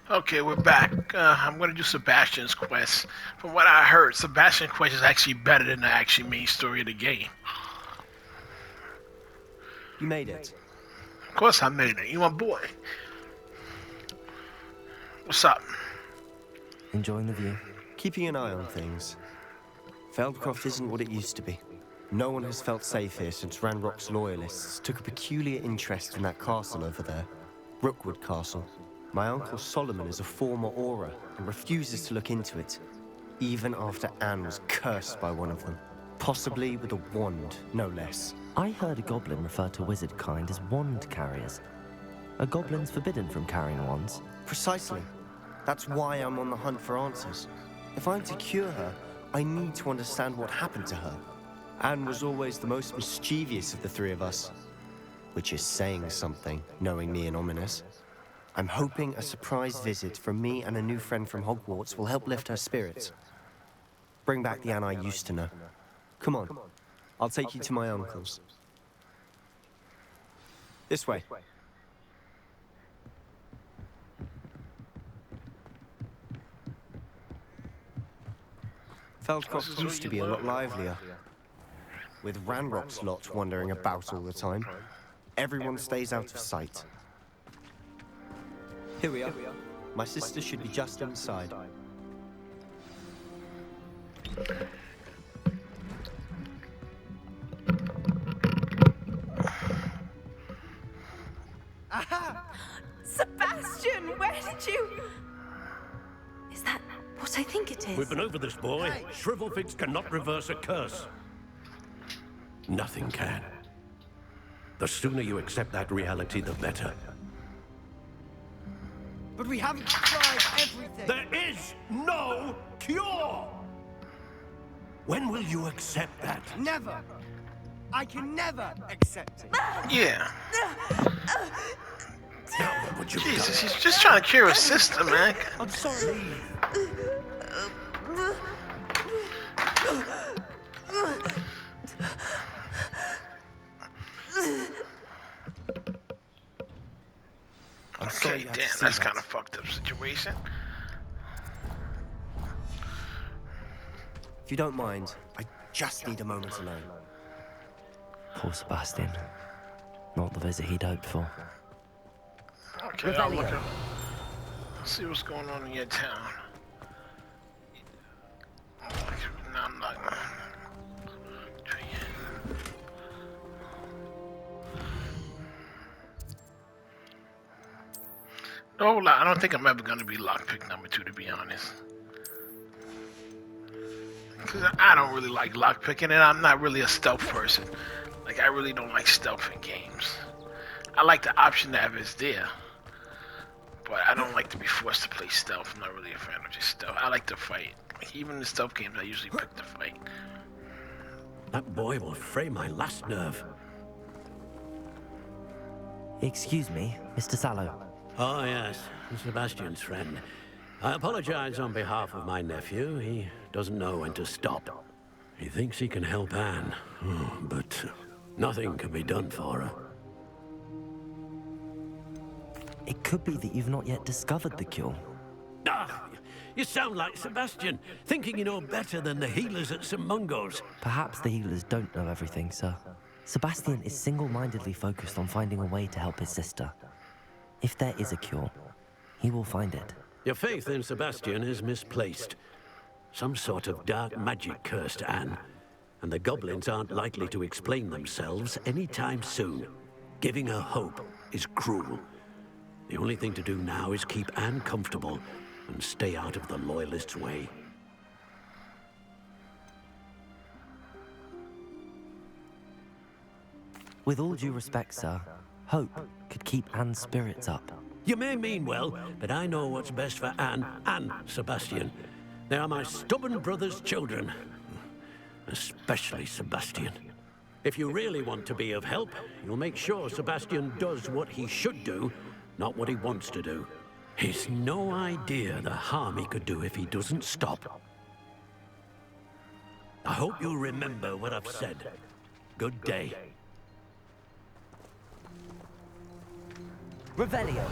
Okay, we're back. I'm gonna do Sebastian's quest. From what I heard, Sebastian's quest is actually better than the actual main story of the game. You made it. Of course I made it. You my boy. What's up? Enjoying the view? Keeping an eye on things. Feldcroft isn't what it used to be. No one has felt safe here since Ranrock's loyalists took a peculiar interest in that castle over there. Rookwood Castle. My uncle Solomon is a former Auror and refuses to look into it, even after Anne was cursed by one of them. Possibly with a wand, no less. I heard a goblin refer to wizard kind as wand carriers. Are goblins forbidden from carrying wands? Precisely. That's why I'm on the hunt for answers. If I'm to cure her, I need to understand what happened to her. Anne was always the most mischievous of the three of us. Which is saying something, knowing me and Ominous. I'm hoping a surprise visit from me and a new friend from Hogwarts will help lift her spirits. Bring back the Anne I used to know. Come on, I'll take you to my uncle's. This way. Feldcroft used to be a lot livelier. With Ranrock's lot wandering about all the time, everyone stays out of sight. Here we are. My sister should be just inside. Aha! Sebastian, where did you... Is that what I think it is? We've been over this, boy. Shrivelfigs cannot reverse a curse. Nothing can. The sooner you accept that reality, the better. But we haven't tried everything. There is no cure! When will you accept that? Never. I can never accept it. Yeah. Now what would you do? Jesus, he's just trying to cure his sister, man. I'm sorry. Okay, damn, that's kind of fucked up situation. If you don't mind, I just need a moment alone. Poor Sebastian. Not the visit he'd hoped for. Okay, I'll look at... see what's going on in your town. No, I'm not. No, I don't think I'm ever gonna be lockpick number 2, to be honest. Cause I don't really like lockpicking, and I'm not really a stealth person. Like, I really don't like stealth in games. I like the option that it's there, but I don't like to be forced to play stealth. I'm not really a fan of just stealth. I like to fight. Like, even in stealth games, I usually pick the fight. That boy will fray my last nerve. Excuse me, Mr. Sallow. Oh, yes, Sebastian's friend. I apologize on behalf of my nephew. He doesn't know when to stop. He thinks he can help Anne, but nothing can be done for her. It could be that you've not yet discovered the cure. Ah, you sound like Sebastian, thinking you know better than the healers at St. Mungo's. Perhaps the healers don't know everything, sir. Sebastian is single-mindedly focused on finding a way to help his sister. If there is a cure, he will find it. Your faith in Sebastian is misplaced. Some sort of dark magic cursed Anne, and the goblins aren't likely to explain themselves anytime soon. Giving her hope is cruel. The only thing to do now is keep Anne comfortable and stay out of the Loyalists' way. With all due respect, sir, hope could keep Anne's spirits up. You may mean well, but I know what's best for Anne and Sebastian. They are my stubborn brother's children. Especially Sebastian. If you really want to be of help, you'll make sure Sebastian does what he should do, not what he wants to do. He's no idea the harm he could do if he doesn't stop. I hope you'll remember what I've said. Good day. Revelio.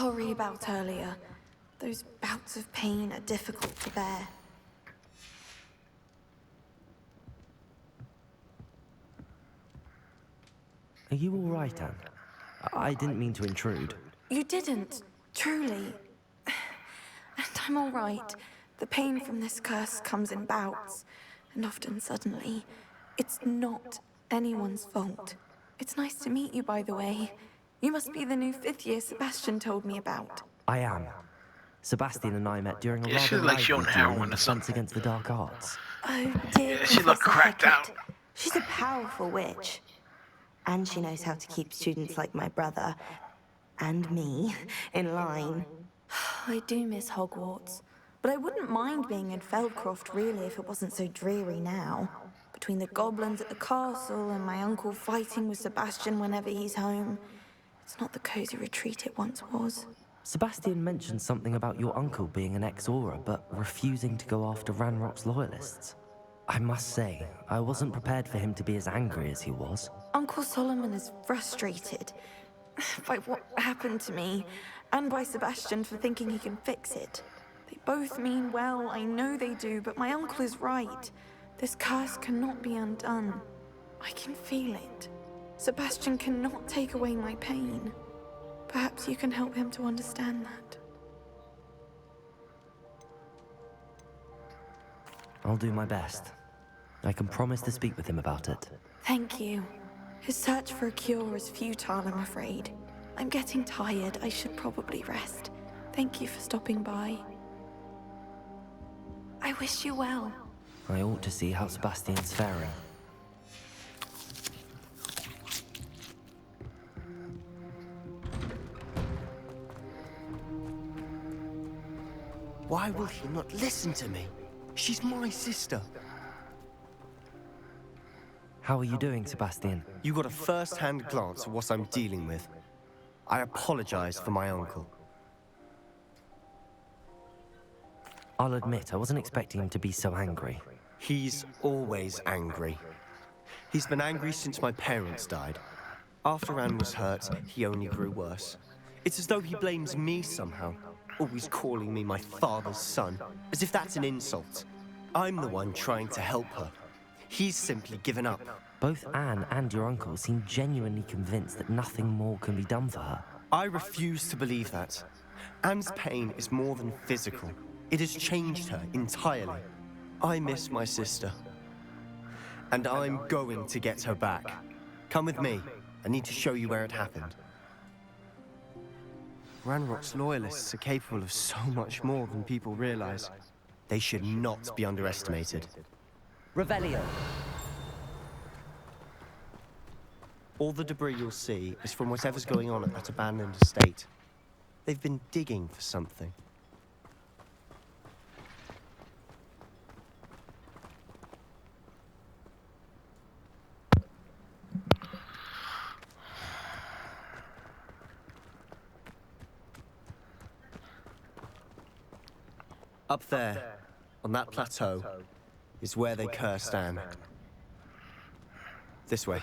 Sorry about earlier. Those bouts of pain are difficult to bear. Are you all right, Anne? I didn't mean to intrude. You didn't, truly. And I'm all right. The pain from this curse comes in bouts, and often suddenly. It's not anyone's fault. It's nice to meet you, by the way. You must be the new 5th year Sebastian told me about. I am. Sebastian and I met during a Yeah, she rather looked like she on lively heroin duel or in Defense something. Against the Dark Arts. Oh dear, Yeah, she looked Professor cracked Hackett. out. She's a powerful witch. And she knows how to keep students like my brother, and me, in line. I do miss Hogwarts, but I wouldn't mind being in Feldcroft, really, if it wasn't so dreary now. Between the goblins at the castle and my uncle fighting with Sebastian whenever he's home, it's not the cozy retreat it once was. Sebastian mentioned something about your uncle being an ex-Auror, but refusing to go after Ranrock's loyalists. I must say, I wasn't prepared for him to be as angry as he was. Uncle Solomon is frustrated by what happened to me, and by Sebastian for thinking he can fix it. They both mean well, I know they do, but my uncle is right. This curse cannot be undone. I can feel it. Sebastian cannot take away my pain. Perhaps you can help him to understand that. I'll do my best. I can promise to speak with him about it. Thank you. His search for a cure is futile, I'm afraid. I'm getting tired. I should probably rest. Thank you for stopping by. I wish you well. I ought to see how Sebastian's faring. Why will he not listen to me? She's my sister. How are you doing, Sebastian? You got a first-hand glance at what I'm dealing with. I apologize for my uncle. I'll admit, I wasn't expecting him to be so angry. He's always angry. He's been angry since my parents died. After Anne was hurt, he only grew worse. It's as though he blames me somehow, always calling me my father's son, as if that's an insult. I'm the one trying to help her. He's simply given up. Both Anne and your uncle seem genuinely convinced that nothing more can be done for her. I refuse to believe that. Anne's pain is more than physical. It has changed her entirely. I miss my sister. And I'm going to get her back. Come with me. I need to show you where it happened. Ranrock's loyalists are capable of so much more than people realize. They should not be underestimated. Revelio. All the debris you'll see is from whatever's going on at that abandoned estate. They've been digging for something. Up there, on that plateau, is where they cursed Anne. This way.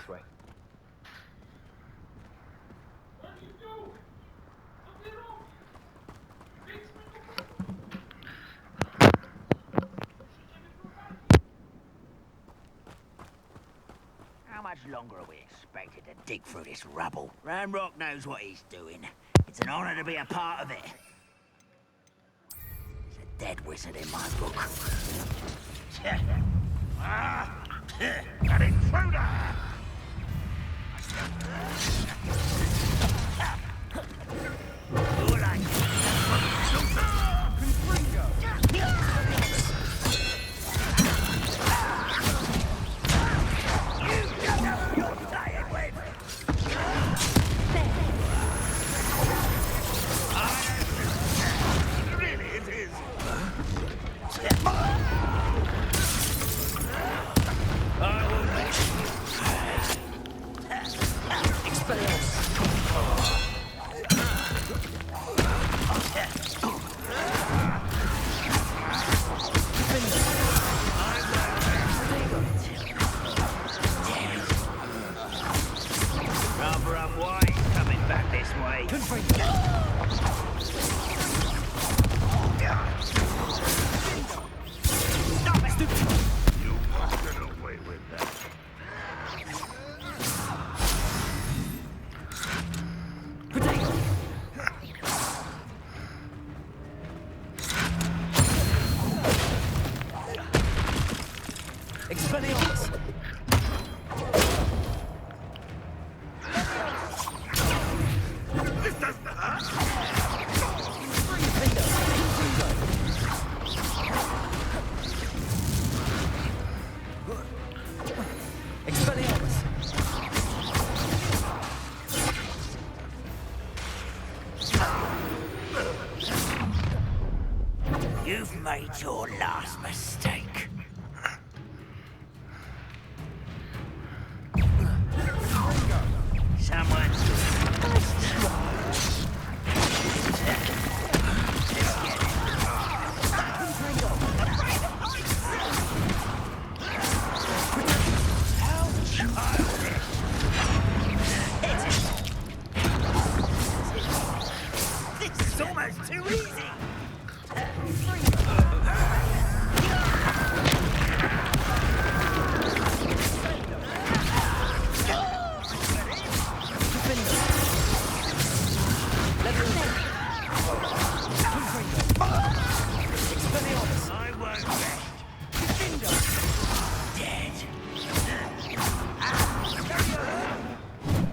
How much longer are we expected to dig through this rubble? Ranrock knows what he's doing. It's an honor to be a part of it. He's a dead wizard in my book. An intruder! Expelliarmus! This doesn't hurt. Expelliarmus! You've made your last mistake. Someone. This is almost too easy. I won't rest. Dead.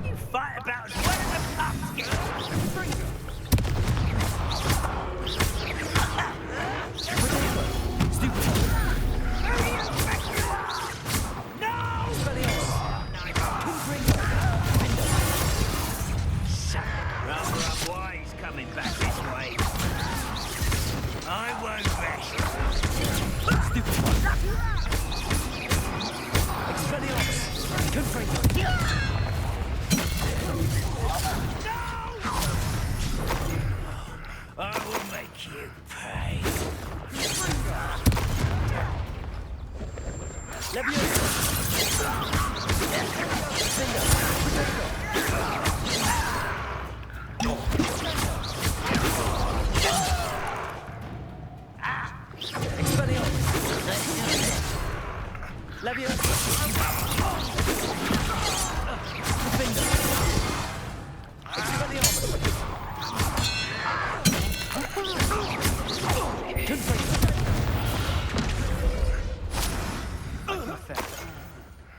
You fight about as well as a pups get. Rather up wise coming back this way. I won't rest. I will make you pay.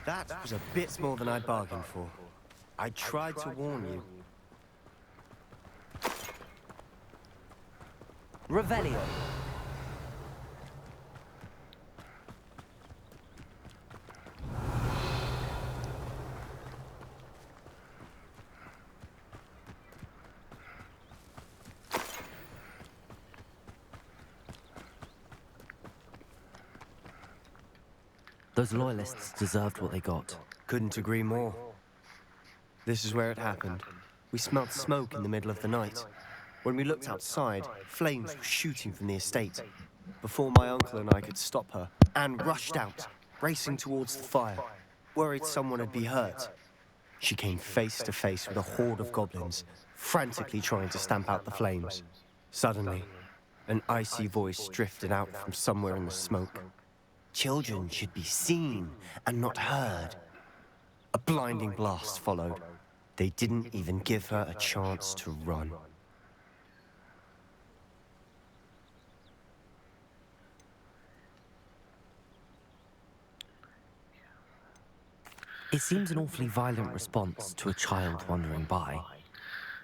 That was a bit more than I'd bargained for. I tried to warn you. Revelio. Those loyalists deserved what they got. Couldn't agree more. This is where it happened. We smelled smoke in the middle of the night. When we looked outside, flames were shooting from the estate. Before my uncle and I could stop her, Anne rushed out, racing towards the fire, worried someone would be hurt. She came face to face with a horde of goblins, frantically trying to stamp out the flames. Suddenly, an icy voice drifted out from somewhere in the smoke. Children should be seen and not heard. A blinding blast followed. They didn't even give her a chance to run. It seems an awfully violent response to a child wandering by.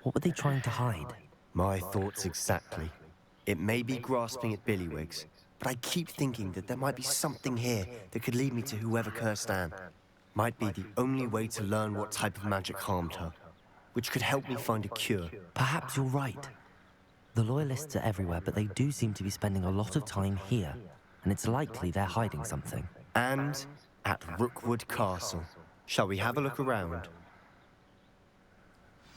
What were they trying to hide? My thoughts exactly. It may be grasping at Billywigs, but I keep thinking that there might be something here that could lead me to whoever cursed Anne. Might be the only way to learn what type of magic harmed her, which could help me find a cure. Perhaps you're right. The loyalists are everywhere, but they do seem to be spending a lot of time here, and it's likely they're hiding something. And at Rookwood Castle. Shall we have a look around?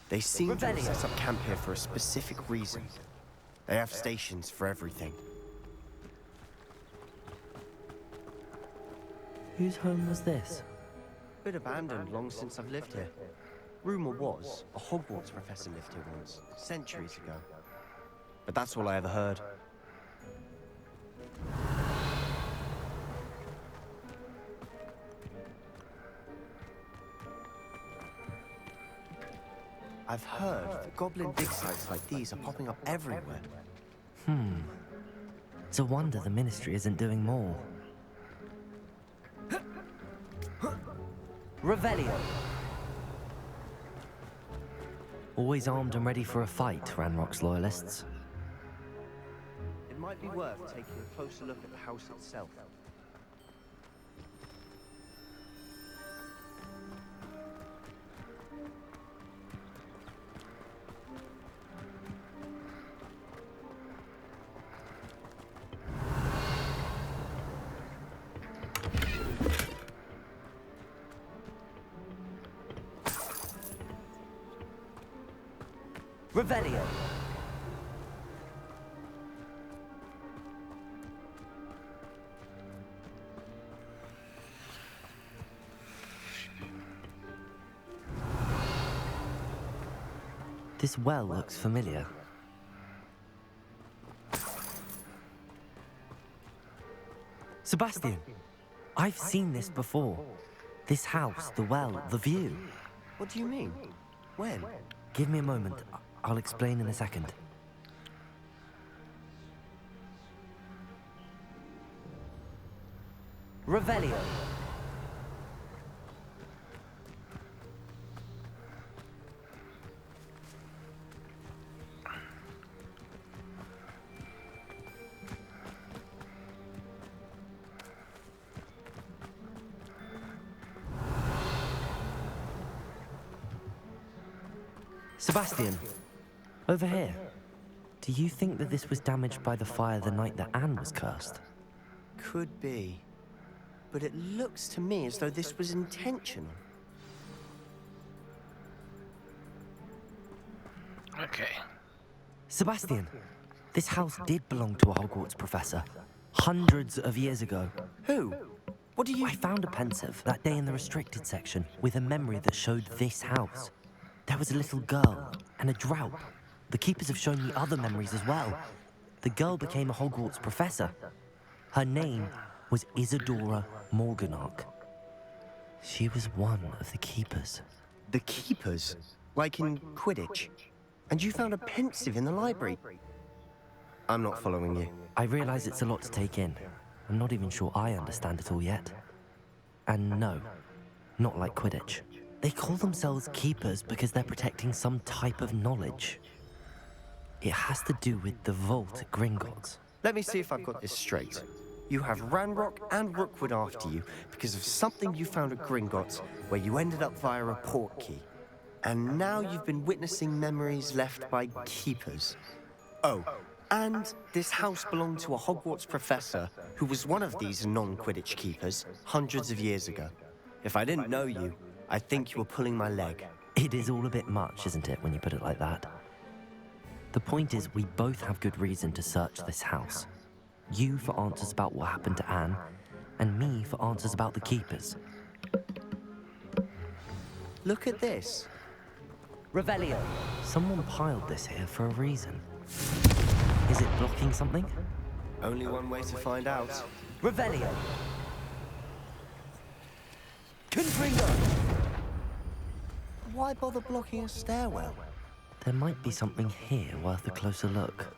They seem to have set up camp here for a specific reason. They have stations for everything. Whose home was this? Bit abandoned long since I've lived here. Rumor was, a Hogwarts professor lived here once, centuries ago. But that's all I ever heard. I've heard that goblin dig sites like these are popping up everywhere. It's a wonder the Ministry isn't doing more. Revelio. Always armed and ready for a fight, Ranrock's loyalists. It might be worth taking a closer look at the house itself. Revelio. This well looks familiar. Sebastian, I've seen this before. This house, the well, the view. What do you mean? When? Give me a moment. I'll explain in a second. Revelio. Sebastian, over here. Do you think that this was damaged by the fire the night that Anne was cursed? Could be. But it looks to me as though this was intentional. Okay. Sebastian, this house did belong to a Hogwarts professor. Hundreds of years ago. Who? What do you... I found a pensive that day in the restricted section with a memory that showed this house. There was a little girl and a drought. The keepers have shown me other memories as well. The girl became a Hogwarts professor. Her name was Isadora Morganach. She was one of the keepers. The keepers? Like in Quidditch? And you found a pensive in the library? I'm not following you. I realize it's a lot to take in. I'm not even sure I understand it all yet. And no, not like Quidditch. They call themselves keepers because they're protecting some type of knowledge. It has to do with the vault at Gringotts. Let me see if I've got this straight. You have Ranrock and Rookwood after you because of something you found at Gringotts where you ended up via a portkey. And now you've been witnessing memories left by keepers. Oh, and this house belonged to a Hogwarts professor who was one of these non-Quidditch keepers hundreds of years ago. If I didn't know you, I think you were pulling my leg. It is all a bit much, isn't it, when you put it like that? The point is, we both have good reason to search this house. You for answers about what happened to Anne, and me for answers about the keepers. Look at this. Revelio. Someone piled this here for a reason. Is it blocking something? Only one way to find out. Revelio. Confringo! Why bother blocking a stairwell? There might be something here worth a closer look.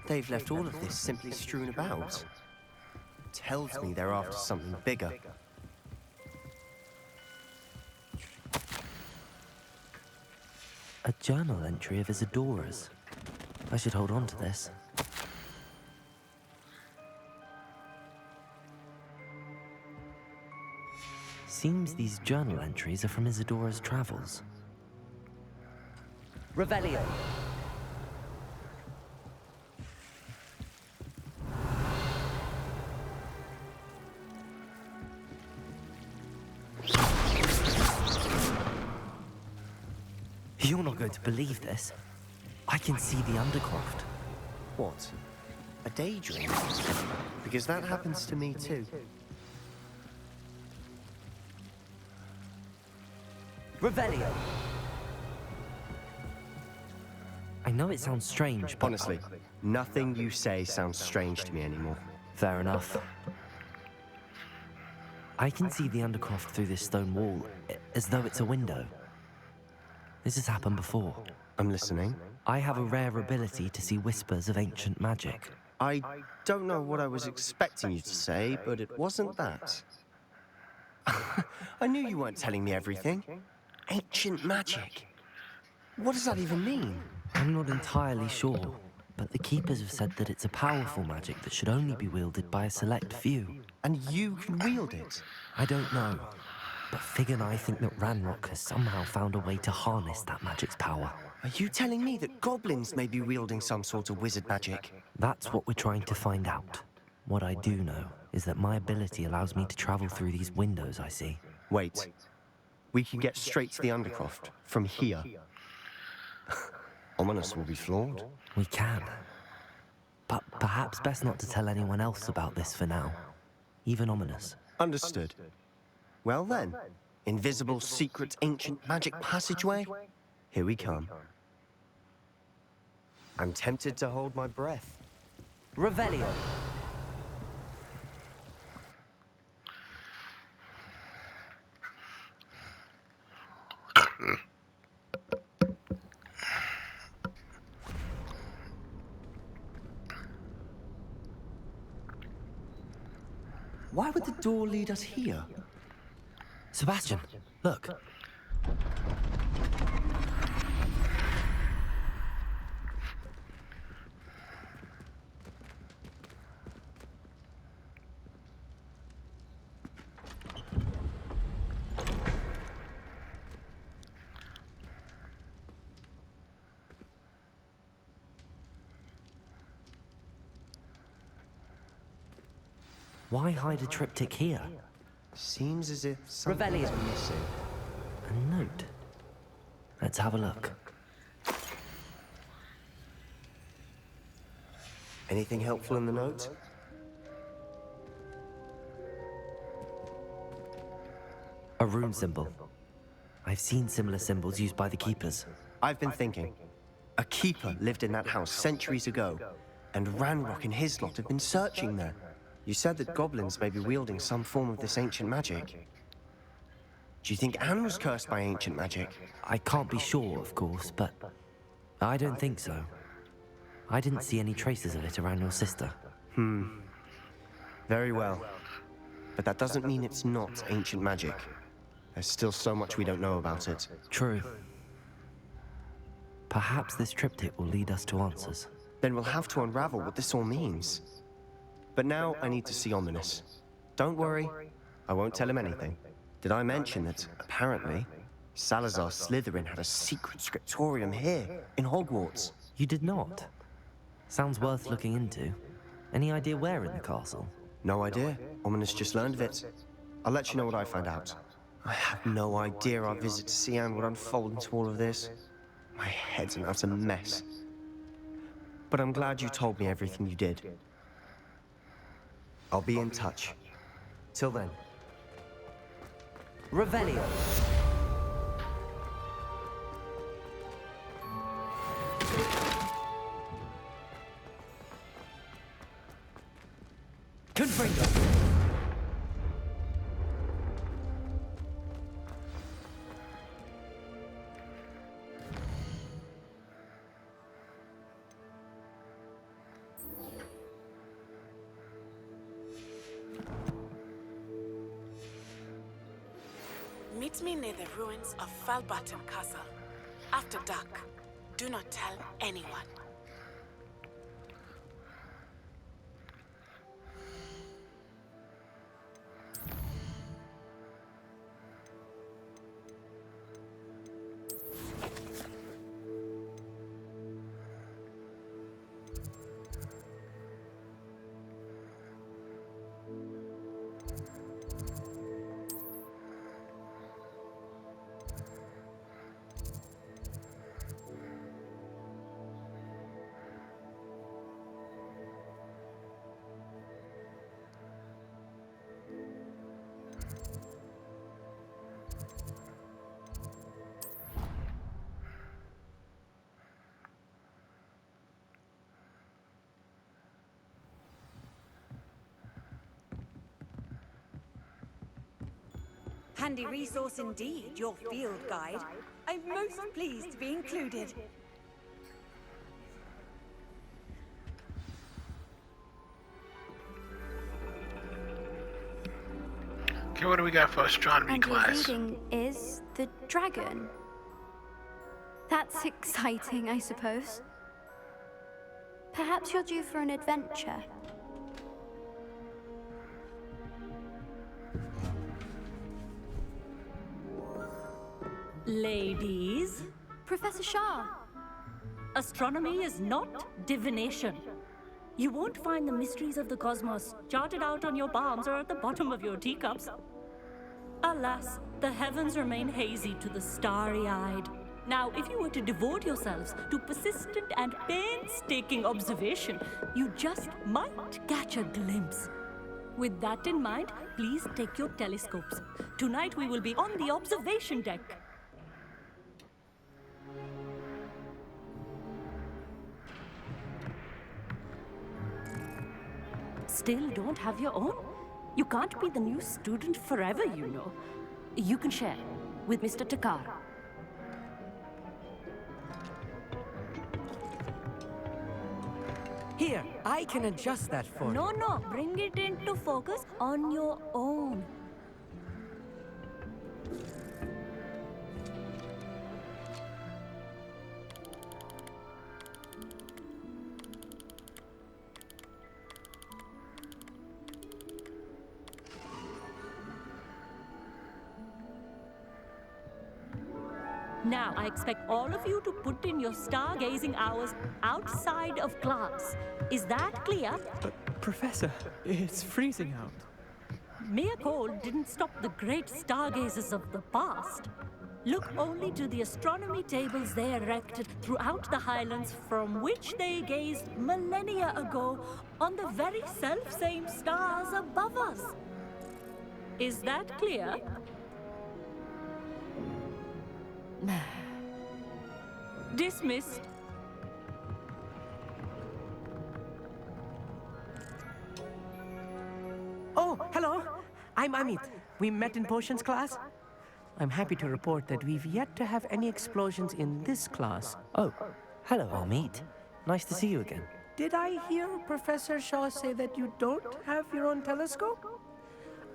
They've left all of this simply strewn about. Tells me they're after something bigger. A journal entry of Isadora's. I should hold on to this. Seems these journal entries are from Isadora's travels. Revelio. You're not going to believe this. I can see the Undercroft. What? A daydream? Because that happens to me too. Revelio. I know it sounds strange, but... Honestly, nothing you say sounds strange to me anymore. Fair enough. I can see the Undercroft through this stone wall, as though it's a window. This has happened before. I'm listening. I have a rare ability to see whispers of ancient magic. I don't know what I was expecting you to say, but it wasn't that. I knew you weren't telling me everything. Ancient magic. What does that even mean? I'm not entirely sure, but the Keepers have said that it's a powerful magic that should only be wielded by a select few. And you can wield it? I don't know, but Fig and I think that Ranrock has somehow found a way to harness that magic's power. Are you telling me that goblins may be wielding some sort of wizard magic? That's what we're trying to find out. What I do know is that my ability allows me to travel through these windows I see. Wait. We can get straight to the Undercroft from here. Ominous will be floored. We can. But perhaps best not to tell anyone else about this for now. Even Ominous. Understood. Well then, invisible, secret, ancient magic passageway? Here we come. I'm tempted to hold my breath. Revelio! Why would the door lead us here? Sebastian, look. Why hide a triptych here? Seems as if something's Revelio. missing. A note. Let's have a look. Anything helpful in the note? A rune symbol. I've seen similar symbols used by the Keepers. I've been thinking. A keeper lived in that house centuries ago, and Ranrock and his lot have been searching there. You said that goblins may be wielding some form of this ancient magic. Do you think Anne was cursed by ancient magic? I can't be sure, of course, but I don't think so. I didn't see any traces of it around your sister. Very well. But that doesn't mean it's not ancient magic. There's still so much we don't know about it. True. Perhaps this triptych will lead us to answers. Then we'll have to unravel what this all means. But now I need to see Ominous. Don't worry, I won't tell him anything. Did I mention that, apparently, Salazar Slytherin had a secret scriptorium here, in Hogwarts? You did not? Sounds worth looking into. Any idea where in the castle? No idea. Ominous just learned of it. I'll let you know what I find out. I have no idea our visit to Sian would unfold into all of this. My head's an utter mess. But I'm glad you told me everything you did. I'll be in touch. Till then. Revelio! Confringo! Meet me near the ruins of Falbaton Castle. After dark. Do not tell anyone. Handy resource indeed, your field guide. I'm most pleased to be included. Okay, what do we got for astronomy And your class? reading is the dragon. That's exciting, I suppose. Perhaps you're due for an adventure. Ladies, Professor Shah. astronomy is not divination. You won't find the mysteries of the cosmos charted out on your palms or at the bottom of your teacups. Alas, the heavens remain hazy to the starry-eyed. Now, if you were to devote yourselves to persistent and painstaking observation, you just might catch a glimpse. With that in mind, please take your telescopes. Tonight we will be on the observation deck. Still don't have your own? You can't be the new student forever, you know. You can share with Mr. Takar. Here, I can adjust that for you. No, bring it into focus on your own. Now, I expect all of you to put in your stargazing hours outside of class. Is that clear? Professor, it's freezing out. Mere cold didn't stop the great stargazers of the past. Look only to the astronomy tables they erected throughout the highlands from which they gazed millennia ago on the very self-same stars above us. Is that clear? Dismissed. Oh, hello. I'm Amit. We met in potions class. I'm happy to report that we've yet to have any explosions in this class. Oh, hello, Amit. Nice to see you again. Did I hear Professor Shaw say that you don't have your own telescope?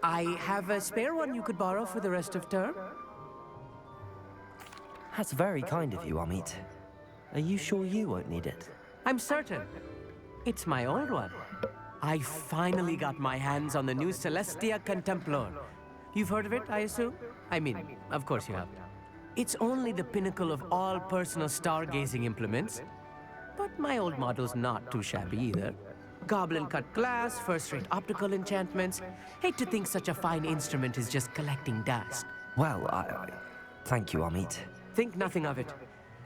I have a spare one you could borrow for the rest of term. That's very kind of you, Amit. Are you sure you won't need it? I'm certain. It's my old one. I finally got my hands on the new Celestia Contemplar. You've heard of it, I assume? I mean, of course you have. It's only the pinnacle of all personal stargazing implements. But my old model's not too shabby either. Goblin-cut glass, first-rate optical enchantments. Hate to think such a fine instrument is just collecting dust. Well, I thank you, Amit. Think nothing of it.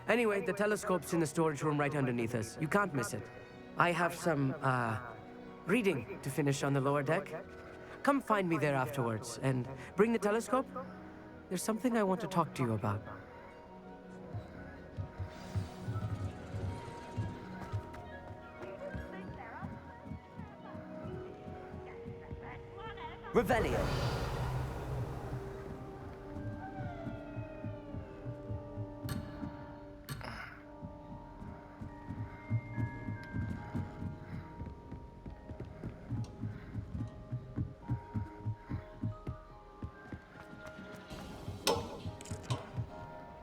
Anyway, the telescope's in the storage room right underneath us. You can't miss it. I have some, reading to finish on the lower deck. Come find me there afterwards, and bring the telescope. There's something I want to talk to you about. Revelio.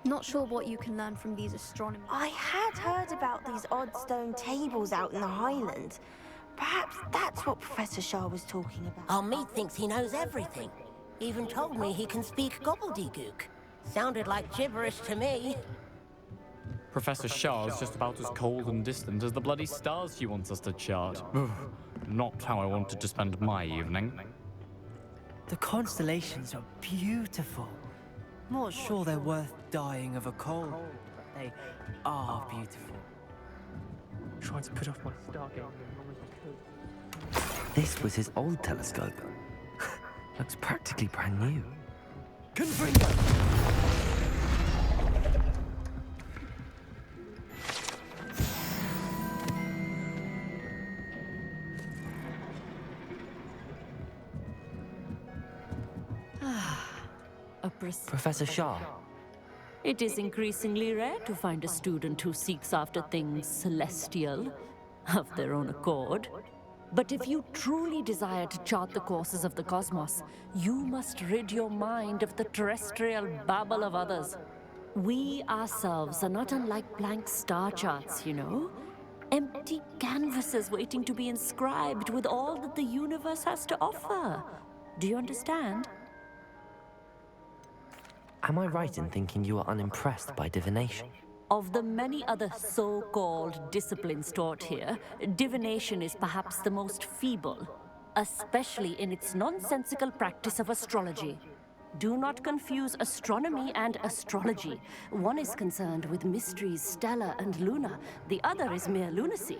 Not sure what you can learn from these astronomy. I had heard about these odd stone tables out in the Highlands. Perhaps that's what Professor Shah was talking about. Amit thinks he knows everything. Even told me he can speak gobbledygook. Sounded like gibberish to me. Professor Shah's just about as cold and distant as the bloody stars she wants us to chart. Not how I wanted to spend my evening. The constellations are beautiful. Not sure they're worth dying of a cold, but they are beautiful. Trying to put off my stargazing. This was his old telescope. Looks practically brand new. Confringo! Professor Shah. It is increasingly rare to find a student who seeks after things celestial of their own accord. But if you truly desire to chart the courses of the cosmos, you must rid your mind of the terrestrial babble of others. We ourselves are not unlike blank star charts, you know? Empty canvases waiting to be inscribed with all that the universe has to offer. Do you understand? Am I right in thinking you are unimpressed by divination? Of the many other so-called disciplines taught here, divination is perhaps the most feeble, especially in its nonsensical practice of astrology. Do not confuse astronomy and astrology. One is concerned with mysteries stellar and lunar. The other is mere lunacy.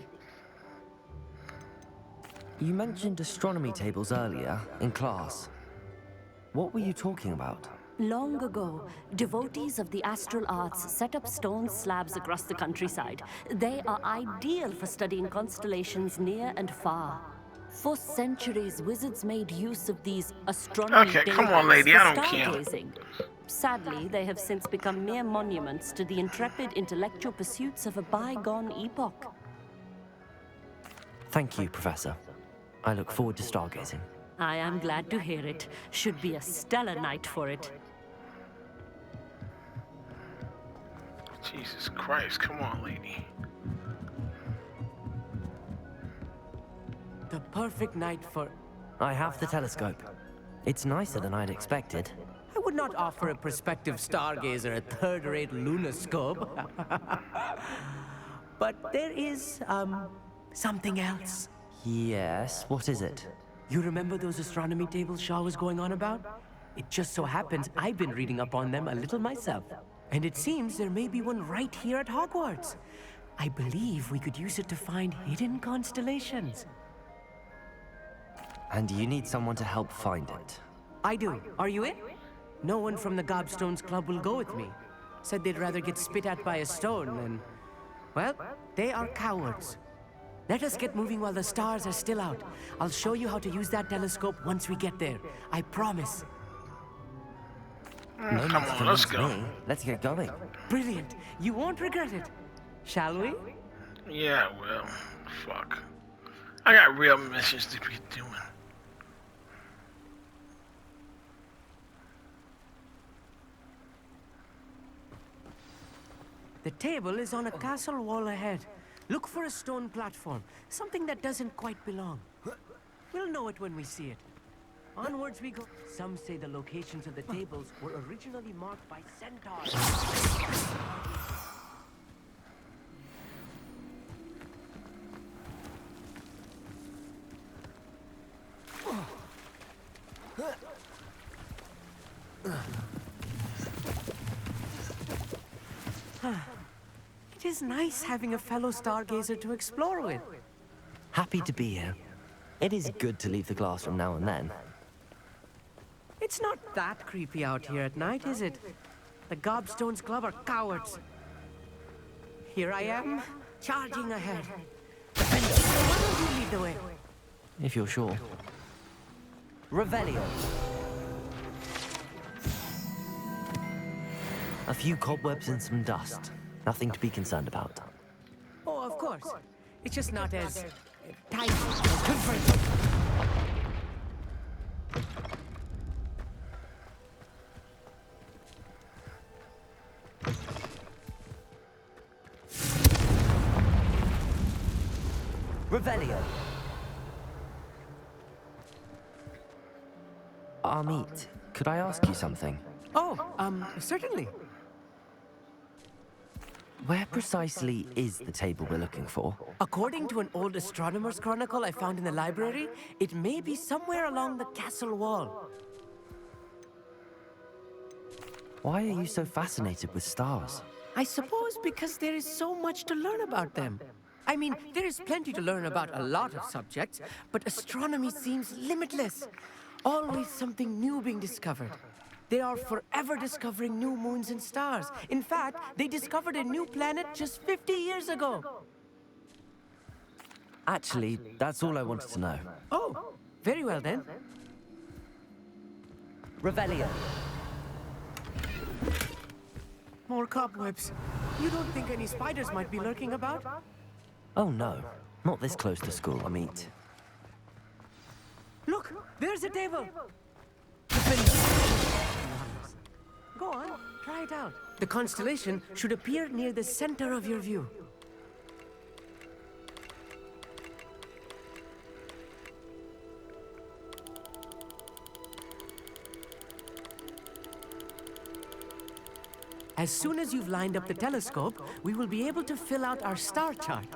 You mentioned astronomy tables earlier, in class. What were you talking about? Long ago, devotees of the astral arts set up stone slabs across the countryside. They are ideal for studying constellations near and far. For centuries, wizards made use of these astronomy Okay, come on, lady, I don't care. stargazing. Sadly, they have since become mere monuments to the intrepid intellectual pursuits of a bygone epoch. Thank you, Professor. I look forward to stargazing. I am glad to hear it. Should be a stellar night for it. Jesus Christ, come on, lady. The perfect night for... I have the telescope. It's nicer than I'd expected. I would not offer a prospective stargazer a third-rate lunoscope. But there is, something else. Yes, what is it? You remember those astronomy tables Shaw was going on about? It just so happens I've been reading up on them a little myself. And it seems there may be one right here at Hogwarts. I believe we could use it to find hidden constellations. And you need someone to help find it. I do. Are you in? No one from the Gobstones Club will go with me. Said they'd rather get spit at by a stone than... Well, they are cowards. Let us get moving while the stars are still out. I'll show you how to use that telescope once we get there. I promise. No Come on, let's go. me. Let's get going. Brilliant. You won't regret it. Shall we? Yeah, well, fuck. I got real missions to be doing. The table is on a castle wall ahead. Look for a stone platform, something that doesn't quite belong. We'll know it when we see it. Onwards we go. Some say the locations of the tables were originally marked by centaurs. It is nice having a fellow stargazer to explore with. Happy to be here. It is good to leave the classroom now and then. It's not that creepy out here at night, is it? The Gobstones Club are cowards. Here I am, charging ahead. Why don't you lead the way? If you're sure. Revelio. A few cobwebs and some dust. Nothing to be concerned about. Oh, of course. It's just not as tight as confronting. Revelio. Amit, could I ask you something? Oh, certainly. Where precisely is the table we're looking for? According to an old astronomer's chronicle I found in the library, it may be somewhere along the castle wall. Why are you so fascinated with stars? I suppose because there is so much to learn about them. I mean, there is plenty to learn about a lot of subjects, but astronomy seems limitless. Always something new being discovered. They are forever discovering new moons and stars. In fact, they discovered a new planet just 50 years ago. Actually, that's all I wanted to know. Oh, very well then. Revelio. More cobwebs. You don't think any spiders might be lurking about? Oh no, not this close to school, Amit. There's a table! Go on, try it out. The constellation should appear near the center of your view. As soon as you've lined up the telescope, we will be able to fill out our star chart.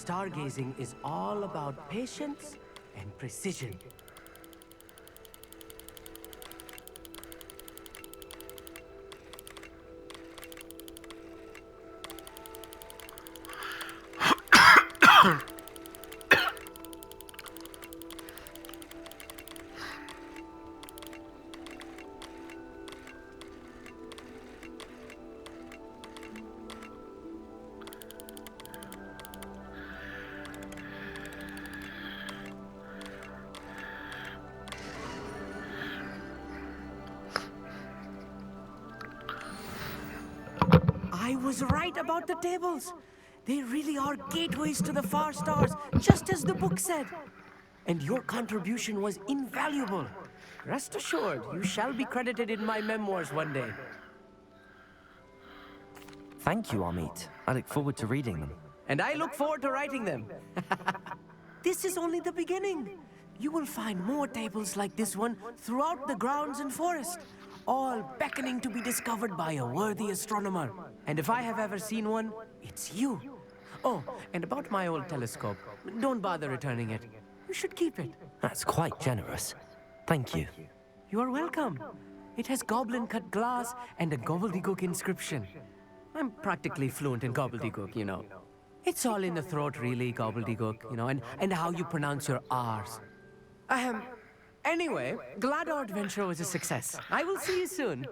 Stargazing is all about patience and precision. I was right about the tables. They really are gateways to the far stars, just as the book said. And your contribution was invaluable. Rest assured, you shall be credited in my memoirs one day. Thank you, Amit. I look forward to reading them. And I look forward to writing them. This is only the beginning. You will find more tables like this one throughout the grounds and forest, all beckoning to be discovered by a worthy astronomer. And if I have ever seen one, it's you. Oh, and about my old telescope, don't bother returning it. You should keep it. That's quite generous. Thank you. You are welcome. It has goblin-cut glass and a gobbledygook inscription. I'm practically fluent in gobbledygook, you know. It's all in the throat, really, gobbledygook, you know, and how you pronounce your R's. Anyway, glad our adventure was a success. I will see you soon.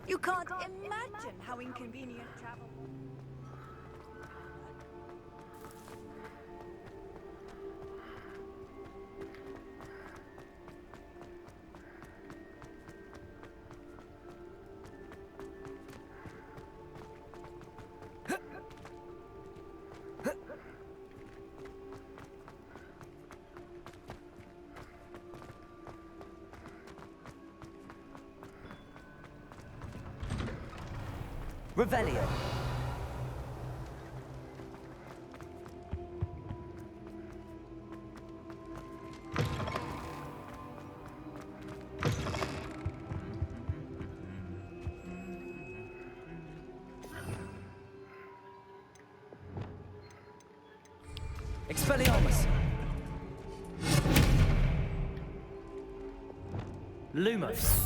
You can't imagine how inconvenient travel. Revelio. Expelliarmus. Lumos.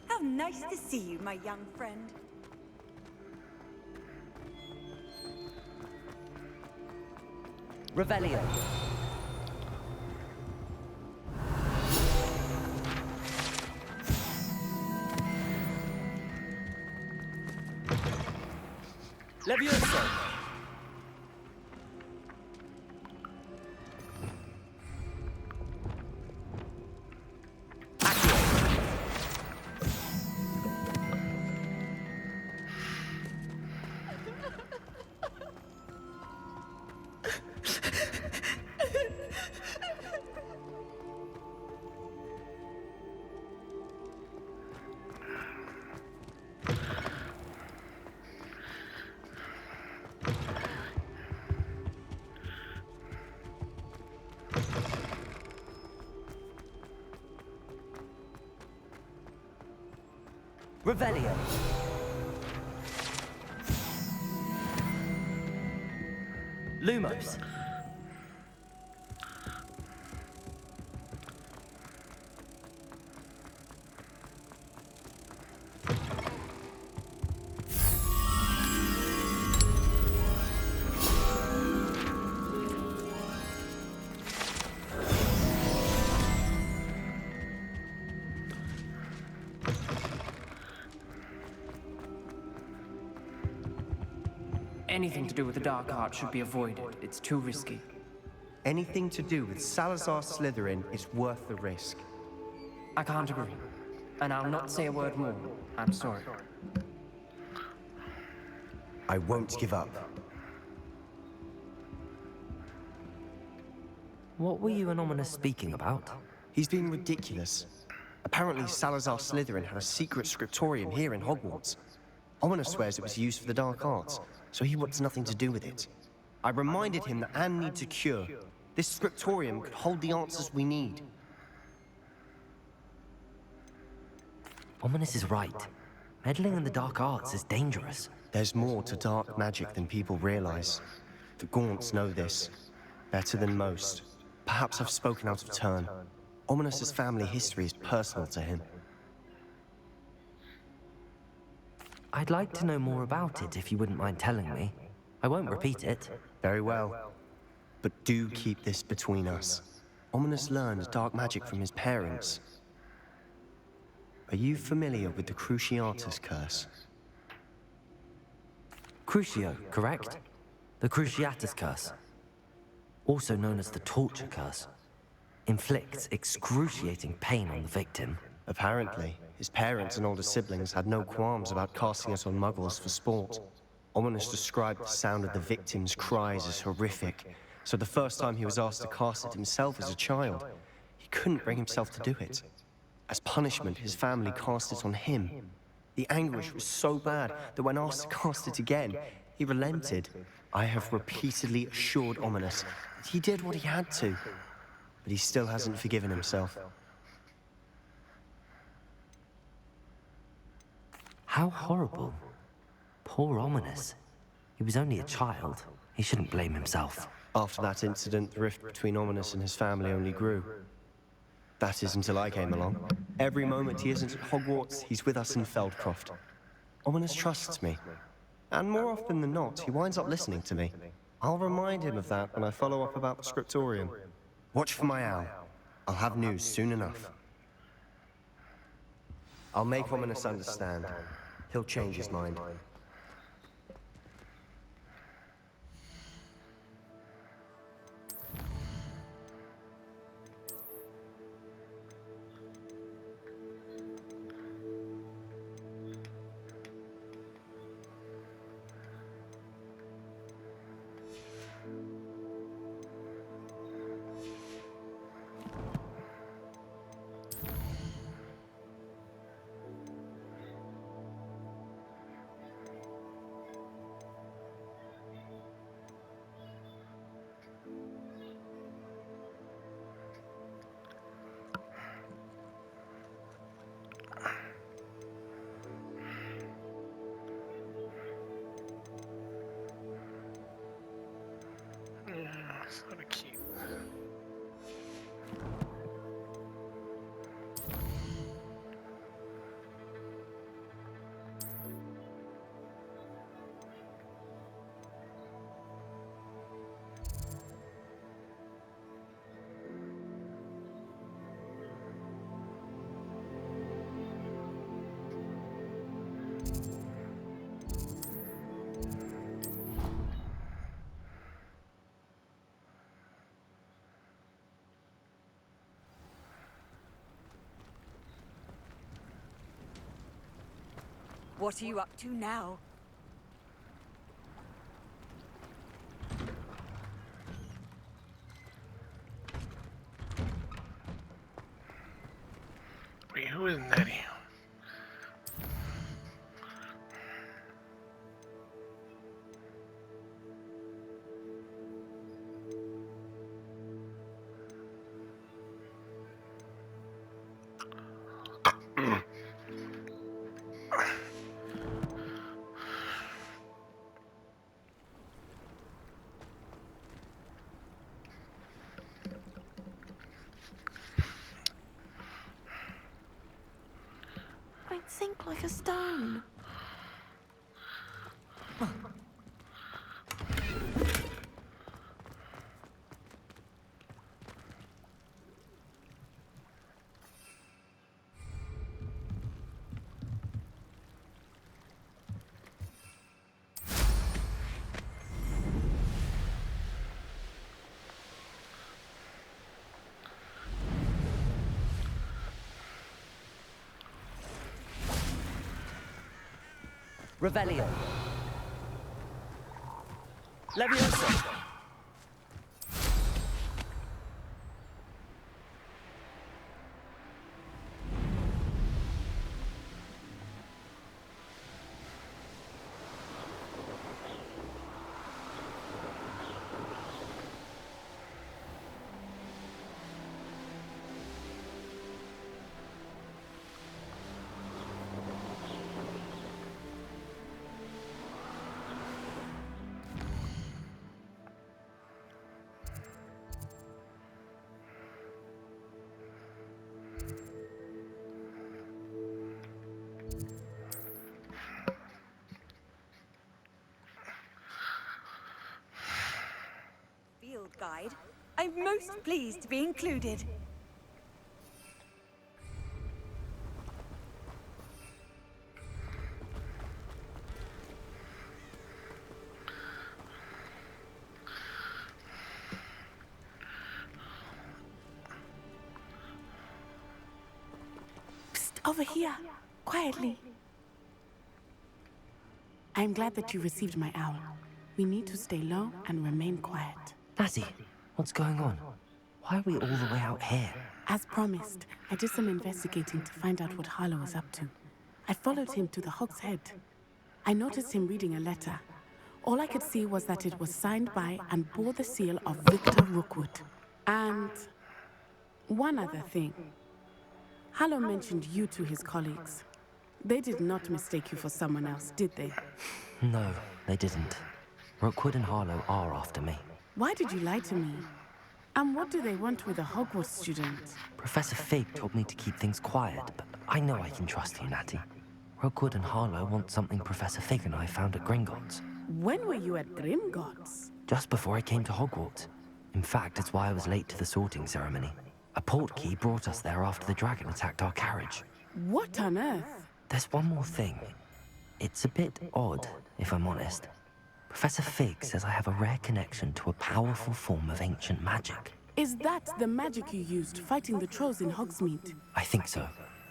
How nice to see you, my young friend. Revelio. Levioso. Revelio. Lumos. Anything to do with the dark art should be avoided. It's too risky. Anything to do with Salazar Slytherin is worth the risk. I can't agree. And I'll not say a word more. I'm sorry. I won't give up. What were you and Ominous speaking about? He's being ridiculous. Apparently Salazar Slytherin had a secret scriptorium here in Hogwarts. Ominous swears it was used for the dark arts, so he wants nothing to do with it. I reminded him that Anne needs a cure. This scriptorium could hold the answers we need. Ominous is right. Meddling in the dark arts is dangerous. There's more to dark magic than people realize. The Gaunts know this. Better than most. Perhaps I've spoken out of turn. Ominous's family history is personal to him. I'd like to know more about it if you wouldn't mind telling me. I won't repeat it. Very well. But do keep this between us. Ominous learned dark magic from his parents. Are you familiar with the Cruciatus curse? Crucio, correct? The Cruciatus curse. Also known as the torture curse. Inflicts excruciating pain on the victim. Apparently, his parents and older siblings had no qualms about casting it on muggles for sport. Ominous described the sound of the victim's cries as horrific, so the first time he was asked to cast it himself as a child, he couldn't bring himself to do it. As punishment, his family cast it on him. The anguish was so bad that when asked to cast it again, he relented. I have repeatedly assured Ominous that he did what he had to, but he still hasn't forgiven himself. How horrible. Poor Ominous. He was only a child. He shouldn't blame himself. After that incident, the rift between Ominous and his family only grew. That is until I came along. Every moment he isn't at Hogwarts, he's with us in Feldcroft. Ominous trusts me. And more often than not, he winds up listening to me. I'll remind him of that when I follow up about the scriptorium. Watch for my owl. I'll have news soon enough. I'll make Ominous understand. He'll change his mind. What are you up to now? Wait, who is Nettie? I'd sink like a stone. Revelio. Leviosa. Field guide. I'm most pleased to be included. Psst, over here. Quietly. I'm glad that you received my owl. We need to stay low and remain quiet. Natty, what's going on? Why are we all the way out here? As promised, I did some investigating to find out what Harlow is up to. I followed him to the Hog's Head. I noticed him reading a letter. All I could see was that it was signed by and bore the seal of Victor Rookwood. And one other thing. Harlow mentioned you to his colleagues. They did not mistake you for someone else, did they? No, they didn't. Rookwood and Harlow are after me. Why did you lie to me? And what do they want with a Hogwarts student? Professor Fig told me to keep things quiet, but I know I can trust you, Natty. Rookwood and Harlow want something Professor Fig and I found at Gringotts. When were you at Gringotts? Just before I came to Hogwarts. In fact, it's why I was late to the sorting ceremony. A portkey brought us there after the dragon attacked our carriage. What on earth? There's one more thing. It's a bit odd, if I'm honest. Professor Fig says I have a rare connection to a powerful form of ancient magic. Is that the magic you used fighting the trolls in Hogsmeade? I think so.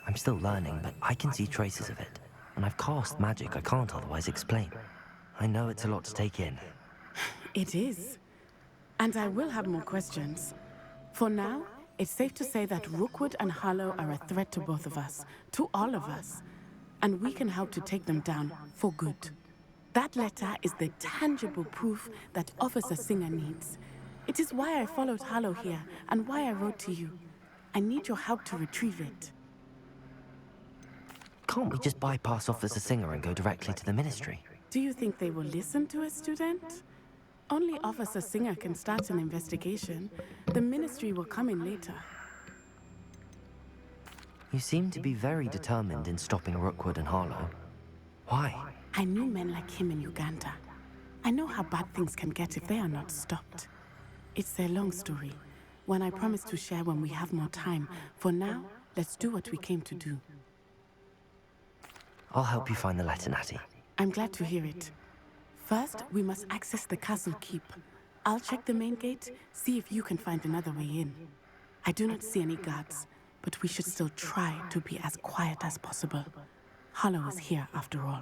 I'm still learning, but I can see traces of it. And I've cast magic I can't otherwise explain. I know it's a lot to take in. It is. And I will have more questions. For now, it's safe to say that Rookwood and Harlow are a threat to both of us, to all of us. And we can help to take them down for good. That letter is the tangible proof that Officer Singer needs. It is why I followed Harlow here and why I wrote to you. I need your help to retrieve it. Can't we just bypass Officer Singer and go directly to the Ministry? Do you think they will listen to a student? Only Officer Singer can start an investigation. The Ministry will come in later. You seem to be very determined in stopping Rookwood and Harlow. Why? I knew men like him in Uganda. I know how bad things can get if they are not stopped. It's a long story, one I promise to share when we have more time. For now, let's do what we came to do. I'll help you find the letter, Natty. I'm glad to hear it. First, we must access the castle keep. I'll check the main gate, see if you can find another way in. I do not see any guards, but we should still try to be as quiet as possible. Hollow is here after all.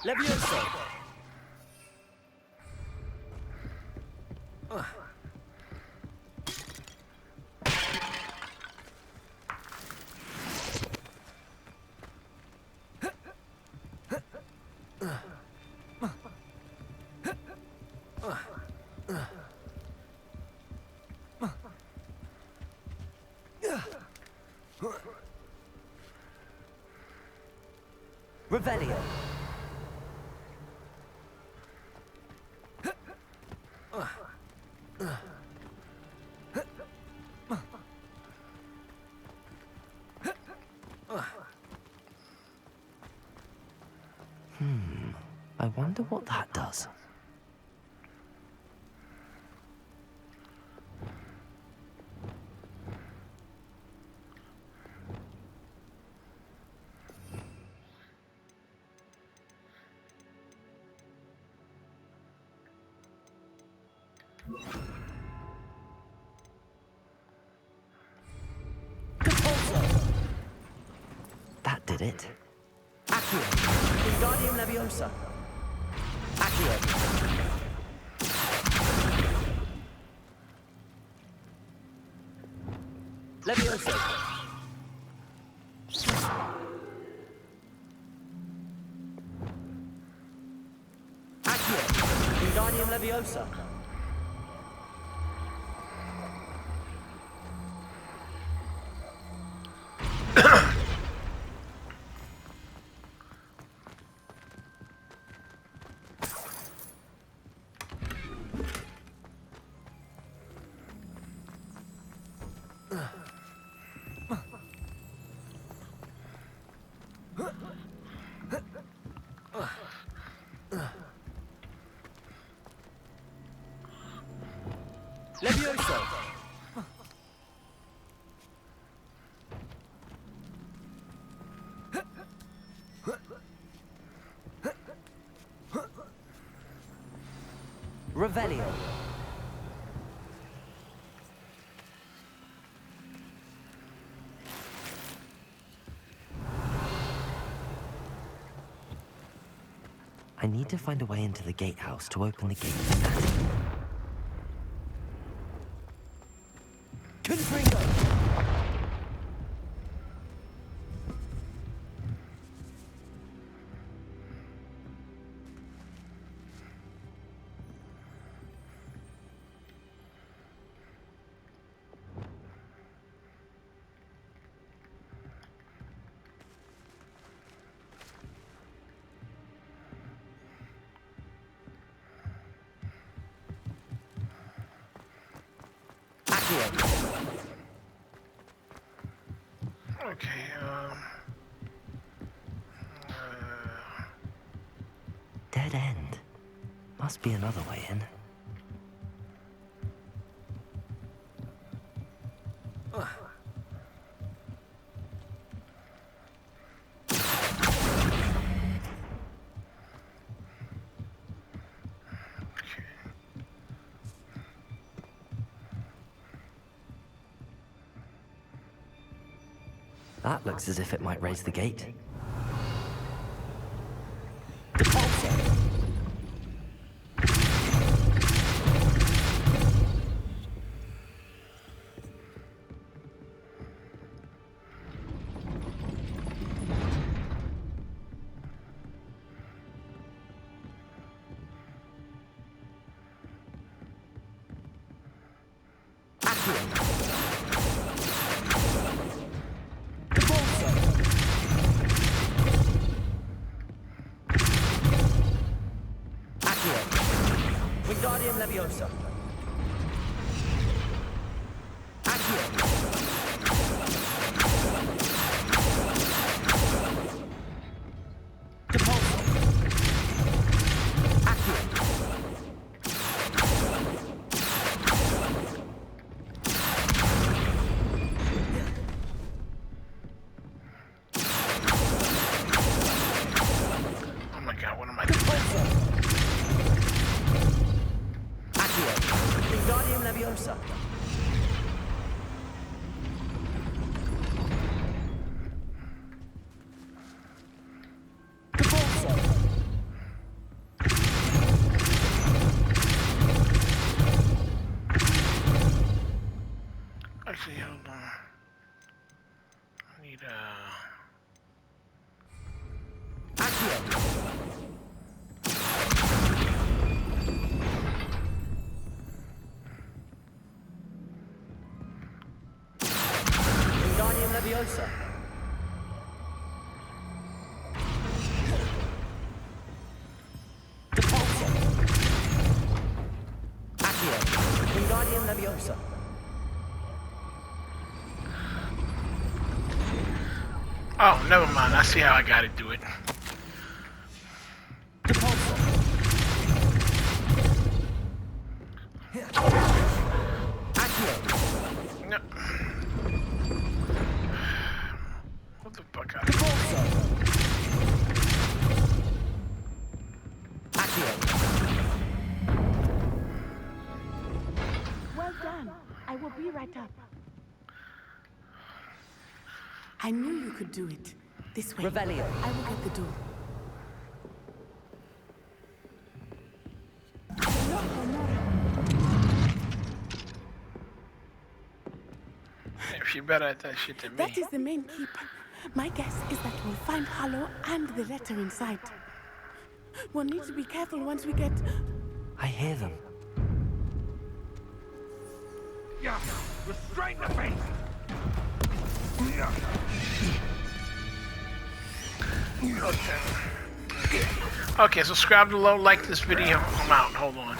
Levioso! Revelio. I wonder what that does. That did it. Accio! Wingardium Leviosa! Accio! Leviosa! Accio! Wingardium Leviosa! Levioso! Revelio. I need to find a way into the gatehouse to open the gate. Confringo! Okay, Dead end. Must be another way in. That looks as if it might raise the gate. Wingardium Leviosa. Actually, hold on. I need Wingardium Leviosa. Wingardium Leviosa. Oh, never mind. I see how I gotta do it. No. What the fuck out of Well done. I will be right up. I knew you could do it. This way. Revelio. I will get the door. She better at that shit than me. That is the main keep. My guess is that we'll find Hollow and the letter inside. We'll need to be careful once we get... I hear them. Yeah, restrain the beast! Okay, subscribe below, like this video. I'm out. Hold on.